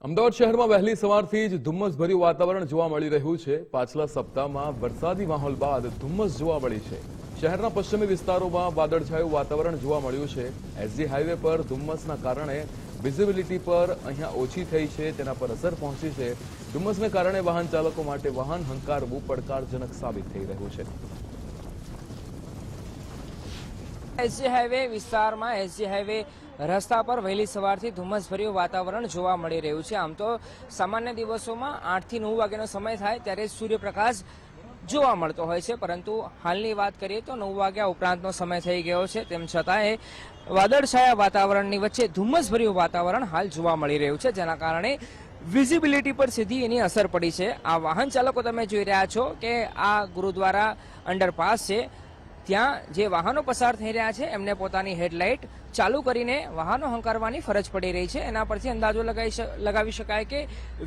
અમદાવાદ શહેરમાં વહેલી સવારથી જ ધુમ્મસભર્યું વાતાવરણ જોવા મળી રહ્યું છે। પાછલા સપ્તાહમાં વરસાદી માહોલ બાદ ધુમ્મસ જોવા મળી છે। શહેરના પશ્ચિમી વિસ્તારોમાં વાદળછાયું વાતાવરણ જોવા મળ્યું છે। એસજી હાઈવે પર ધુમ્મસના કારણે વિઝિબિલિટી પર અહીંયા ઓછી થઈ છે, તેના પર અસર પહોંચી છે। ધુમ્મસને કારણે વાહન ચાલકો માટે વાહન હંકારવું પડકારજનક સાબિત થઈ રહ્યું છે। એસજી હાઈવે વિસ્તારમાં એસજી હાઈવે રસ્તા પર વહેલી સવારથી ધુમ્મસભર્યું વાતાવરણ જોવા મળી રહ્યું છે। આમ તો સામાન્ય દિવસોમાં 8 થી 9 વાગ્યાનો સમય થાય ત્યારે સૂર્યપ્રકાશ જોવા મળતો હોય છે, પરંતુ હાલની વાત કરીએ તો 9 વાગ્યા ઉપરાંતનો સમય થઈ ગયો છે। તેમ છતાંય વાદળછાયા વાતાવરણની વચ્ચે ધુમ્મસભર્યું વાતાવરણ હાલ જોવા મળી રહ્યું છે, જેના કારણે વિઝિબિલિટી પર સીધી એની અસર પડી છે। આ વાહન ચાલકો તમે જોઈ રહ્યા છો કે આ ગુરુદ્વારા અંડરપાસ છે, ત્યાં જે વાહનો પસાર થઈ રહ્યા છે એમને પોતાની હેડલાઇટ ચાલુ કરીને વાહનો હંકારવાની ફરજ પડી રહી છે। એના પરથી અંદાજો લગાવી શકાય કે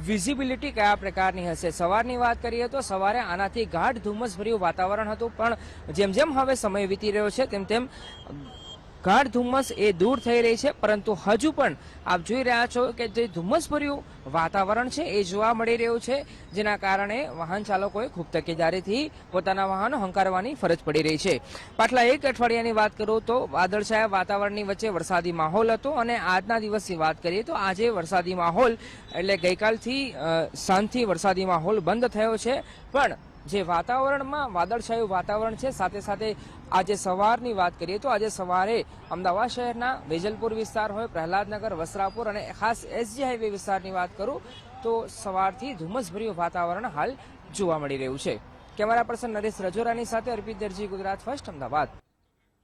વિઝિબિલિટી કયા પ્રકારની હશે। સવારની વાત કરીએ તો સવારે આનાથી ગાઢ ધુમ્મસભર્યું વાતાવરણ હતું, પણ જેમ જેમ હવે સમય વીતી રહ્યો છે તેમ તેમ ગાઢ ધુમ્મસ એ દૂર થઈ રહી છે, પરંતુ હજુ પણ આપ જોઈ રહ્યા છો કે જે ધુમ્મસભર્યું વાતાવરણ છે એ જોવા મળી રહ્યું છે, જેના કારણે વાહન ચાલકોએ ખૂબ તકેદારીથી પોતાના વાહનો હંકારવાની ફરજ પડી રહી છે। પાછલા એક અઠવાડિયાની વાત કરું તો વાદળછાયા વાતાવરણની વચ્ચે વરસાદી માહોલ હતો, અને આજના દિવસની વાત કરીએ તો આજે વરસાદી માહોલ એટલે ગઈકાલથી સાંજથી વરસાદી માહોલ બંધ થયો છે, પણ જે વાતાવરણમાં વાદળછાયું વાતાવરણ છે, સાથે સાથે આજે સવારની વાત કરીએ તો આજે સવારે અમદાવાદ શહેરના વેજલપુર વિસ્તાર હોય, પ્રહલાદનગર, વસ્ત્રાપુર અને ખાસ એસજી હાઈવે વિસ્તારની વાત કરું તો સવારથી ધુમ્મસભર્યું વાતાવરણ હાલ જોવા મળી રહ્યું છે। કેમેરા પર્સન નરેશ રજોરાની સાથે અર્પિત દરજી, ગુજરાત ફર્સ્ટ, અમદાવાદ।